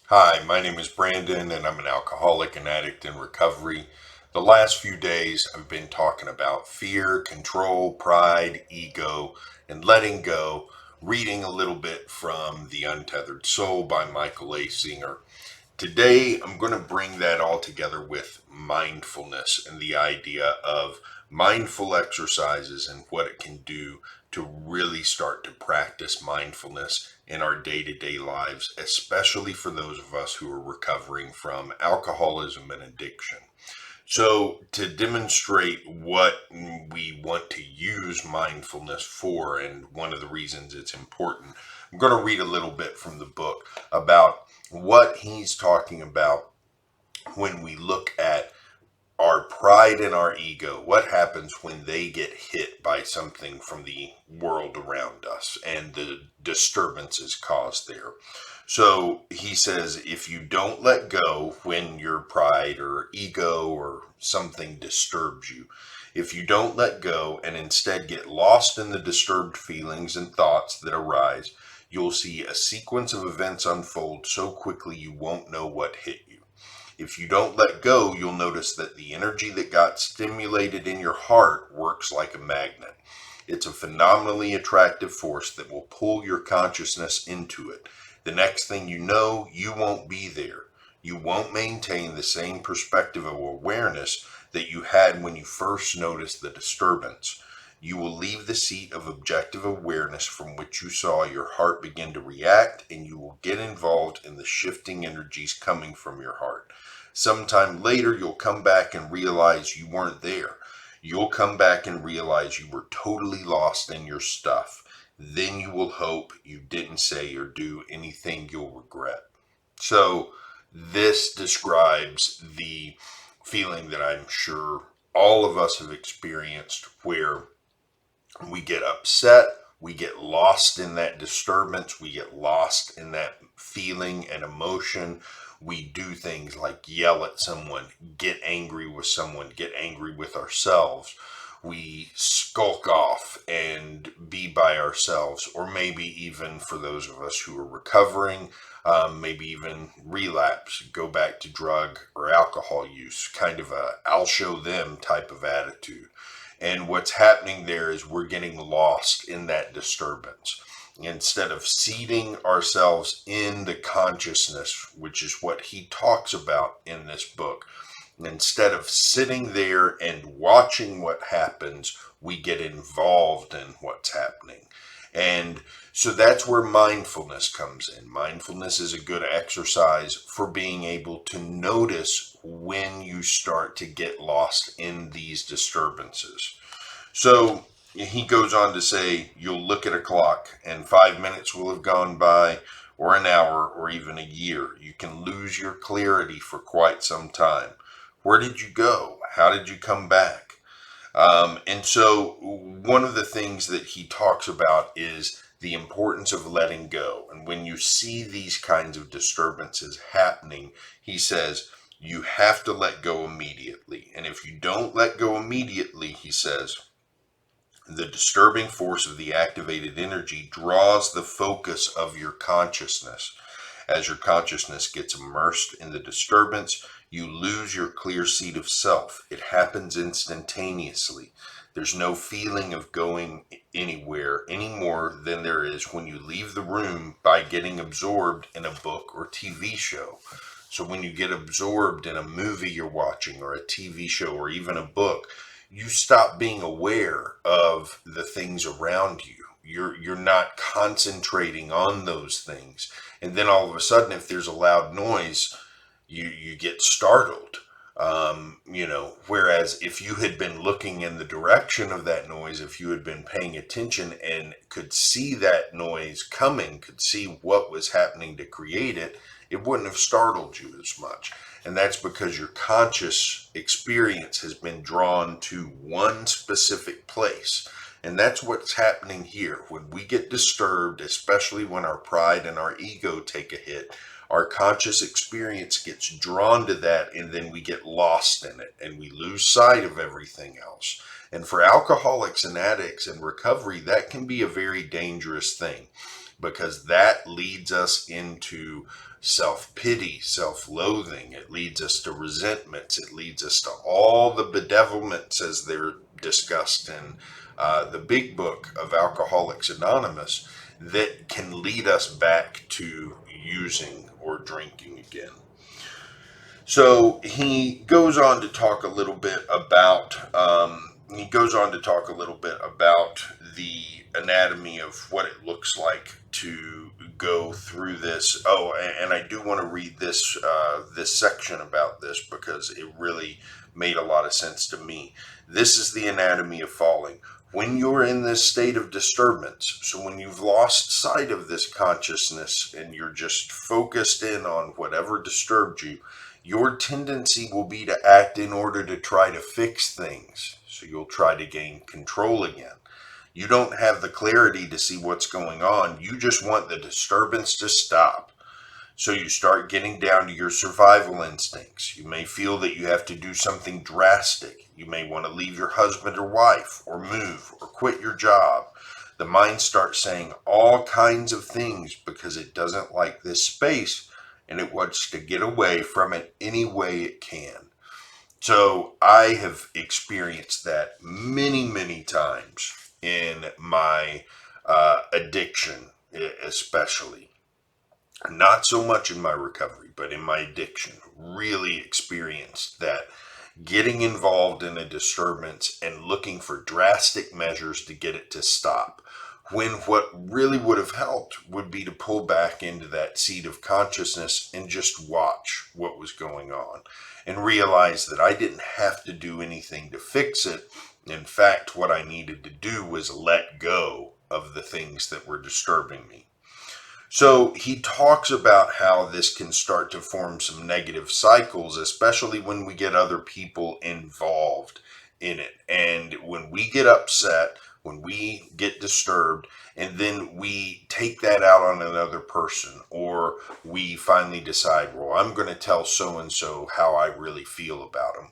Hi, my name is Brandon, and I'm an alcoholic and addict in recovery. The last few days, I've been talking about fear, control, pride, ego, and letting go, reading a little bit from The Untethered Soul by Michael A. Singer. Today, I'm going to bring that all together with mindfulness and the idea of mindful exercises and what it can do to really start to practice mindfulness in our day-to-day lives, especially for those of us who are recovering from alcoholism and addiction. So, to demonstrate what we want to use mindfulness for, and one of the reasons it's important, I'm going to read a little bit from the book about what he's talking about when we look at our pride and our ego. What happens when they get hit by something from the world around us and the disturbances caused there? So he says, if you don't let go when your pride or ego or something disturbs you, if you don't let go and instead get lost in the disturbed feelings and thoughts that arise, you'll see a sequence of events unfold so quickly you won't know what hit you. If you don't let go, you'll notice that the energy that got stimulated in your heart works like a magnet. It's a phenomenally attractive force that will pull your consciousness into it. The next thing you know, you won't be there. You won't maintain the same perspective of awareness that you had when you first noticed the disturbance. You will leave the seat of objective awareness from which you saw your heart begin to react, and you will get involved in the shifting energies coming from your heart. Sometime later, you'll come back and realize you weren't there. You'll come back and realize you were totally lost in your stuff. Then you will hope you didn't say or do anything you'll regret. So, this describes the feeling that I'm sure all of us have experienced where we get upset, we get lost in that disturbance, we get lost in that feeling and emotion. We do things like yell at someone, get angry with someone, get angry with ourselves. We skulk off and be by ourselves, or maybe even for those of us who are recovering, maybe even relapse, go back to drug or alcohol use, kind of a I'll show them type of attitude. And what's happening there is we're getting lost in that disturbance. Instead of seating ourselves in the consciousness, which is what he talks about in this book, instead of sitting there and watching what happens, we get involved in what's happening. And so that's where mindfulness comes in. Mindfulness is a good exercise for being able to notice when you start to get lost in these disturbances. So he goes on to say, you'll look at a clock and 5 minutes will have gone by, or an hour, or even a year. You can lose your clarity for quite some time. Where did you go? How did you come back? And so one of the things that he talks about is the importance of letting go. And when you see these kinds of disturbances happening, he says, you have to let go immediately. And if you don't let go immediately, he says, the disturbing force of the activated energy draws the focus of your consciousness. As your consciousness gets immersed in the disturbance, you lose your clear seat of self. It happens instantaneously. There's no feeling of going anywhere any more than there is when you leave the room by getting absorbed in a book or TV show. So when you get absorbed in a movie you're watching or a TV show or even a book, you stop being aware of the things around you. You're not concentrating on those things. And then all of a sudden, if there's a loud noise, you get startled. Whereas if you had been looking in the direction of that noise, if you had been paying attention and could see that noise coming, could see what was happening to create it, it wouldn't have startled you as much. And that's because your conscious experience has been drawn to one specific place. And that's what's happening here. When we get disturbed, especially when our pride and our ego take a hit, our conscious experience gets drawn to that, and then we get lost in it and we lose sight of everything else. And for alcoholics and addicts in recovery, that can be a very dangerous thing, because that leads us into self-pity, self-loathing. It leads us to resentments. It leads us to all the bedevilments as they're discussed in the big book of Alcoholics Anonymous, that can lead us back to using or drinking again. So he goes on to talk a little bit about the anatomy of what it looks like to go through this. Oh, and I do want to read this this section about this, because it really made a lot of sense to me. This is the anatomy of falling. When you're in this state of disturbance, so when you've lost sight of this consciousness and you're just focused in on whatever disturbed you, your tendency will be to act in order to try to fix things. So you'll try to gain control again. You don't have the clarity to see what's going on. You just want the disturbance to stop. So you start getting down to your survival instincts. You may feel that you have to do something drastic. You may want to leave your husband or wife, or move, or quit your job. The mind starts saying all kinds of things because it doesn't like this space, and it wants to get away from it any way it can. So I have experienced that many, many times in my addiction, especially. Not so much in my recovery, but in my addiction, really experienced that, getting involved in a disturbance and looking for drastic measures to get it to stop, when what really would have helped would be to pull back into that seat of consciousness and just watch what was going on, and realize that I didn't have to do anything to fix it. In fact, what I needed to do was let go of the things that were disturbing me. So he talks about how this can start to form some negative cycles, especially when we get other people involved in it. And when we get upset, when we get disturbed, and then we take that out on another person, or we finally decide, well, I'm going to tell so-and-so how I really feel about them.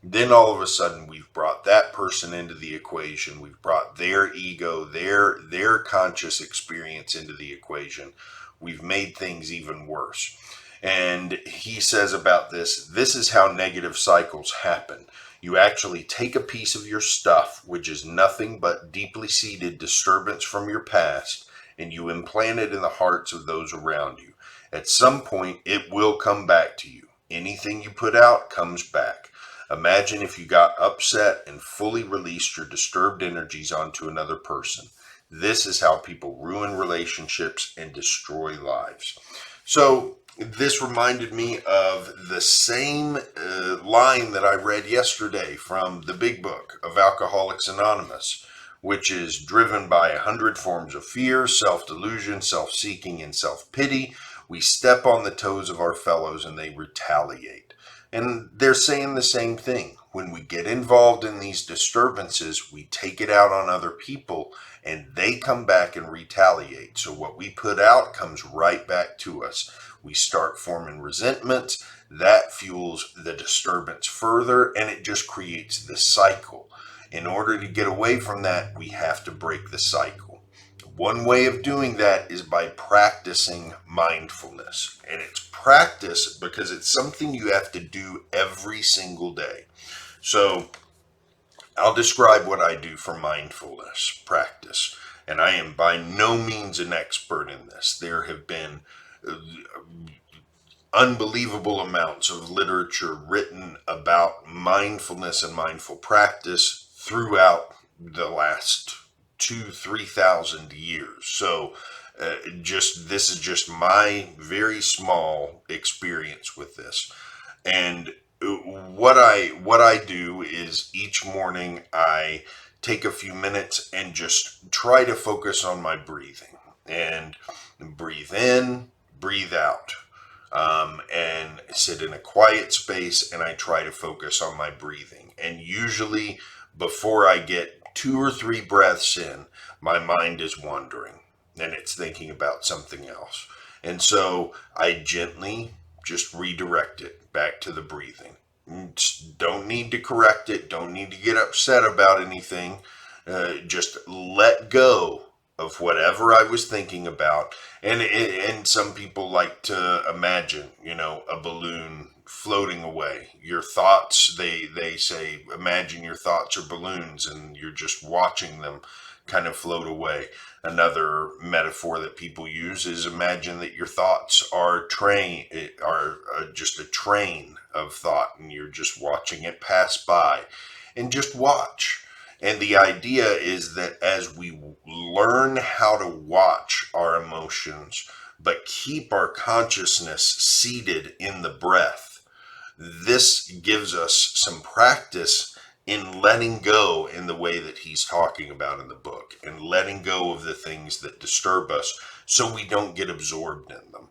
Then all of a sudden we've brought that person into the equation. We've brought their ego, their conscious experience into the equation. We've made things even worse. And he says about this is how negative cycles happen. You actually take a piece of your stuff, which is nothing but deeply seated disturbance from your past, and you implant it in the hearts of those around you. At some point, it will come back to you. Anything you put out comes back. Imagine if you got upset and fully released your disturbed energies onto another person. This is how people ruin relationships and destroy lives. So this reminded me of the same line that I read yesterday from the big book of Alcoholics Anonymous, which is driven by 100 forms of fear, self-delusion, self-seeking, and self-pity. We step on the toes of our fellows and they retaliate. And they're saying the same thing. When we get involved in these disturbances, we take it out on other people, and they come back and retaliate. So what we put out comes right back to us. We start forming resentments. That fuels the disturbance further, and it just creates this cycle. In order to get away from that, we have to break the cycle. One way of doing that is by practicing mindfulness. And it's practice because it's something you have to do every single day. So I'll describe what I do for mindfulness practice. And I am by no means an expert in this. There have been unbelievable amounts of literature written about mindfulness and mindful practice throughout the last 2,000-3,000 years. So this is just my very small experience with this. And what I do is each morning I take a few minutes and just try to focus on my breathing, and breathe in, breathe out, and sit in a quiet space, and I try to focus on my breathing. And usually before I get 2 or 3 breaths in, my mind is wandering and it's thinking about something else. And so I gently just redirect it back to the breathing. Don't need to correct it, don't need to get upset about anything. Just let go of whatever I was thinking about. And some people like to imagine, a balloon floating away. Your thoughts, they say, imagine your thoughts are balloons and you're just watching them kind of float away. Another metaphor that people use is imagine that your thoughts are just a train of thought and you're just watching it pass by, and just watch. And the idea is that as we learn how to watch our emotions, but keep our consciousness seated in the breath, this gives us some practice in letting go in the way that he's talking about in the book, and letting go of the things that disturb us so we don't get absorbed in them.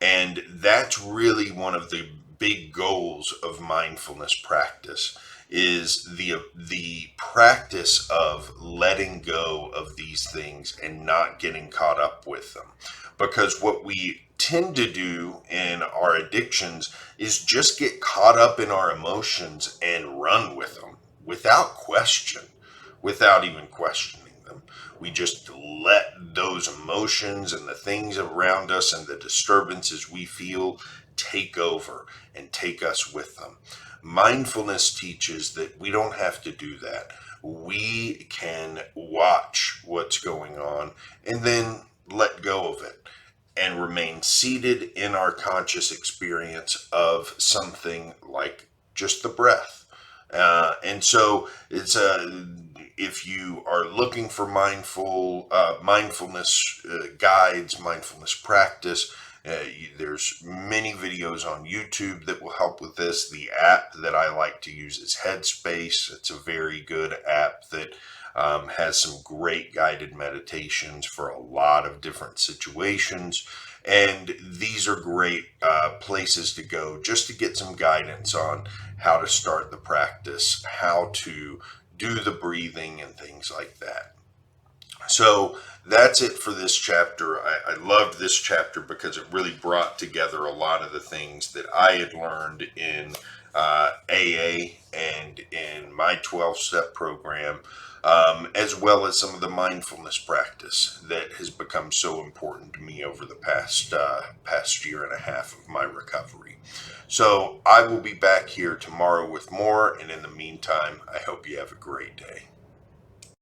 And that's really one of the big goals of mindfulness practice, is the practice of letting go of these things and not getting caught up with them. Because what we tend to do in our addictions is just get caught up in our emotions and run with them without question, without even questioning them. We just let those emotions and the things around us and the disturbances we feel take over and take us with them. Mindfulness teaches that we don't have to do that. We can watch what's going on and then let go of it and remain seated in our conscious experience of something like just the breath. And so it's if you are looking for mindfulness guides, mindfulness practice, there's many videos on YouTube that will help with this. The app that I like to use is Headspace. It's a very good app that has some great guided meditations for a lot of different situations. And these are great places to go just to get some guidance on how to start the practice, how to do the breathing and things like that. So that's it for this chapter. I loved this chapter because it really brought together a lot of the things that I had learned in AA and in my 12-step program, as well as some of the mindfulness practice that has become so important to me over the past year and a half of my recovery. So I will be back here tomorrow with more, and in the meantime, I hope you have a great day.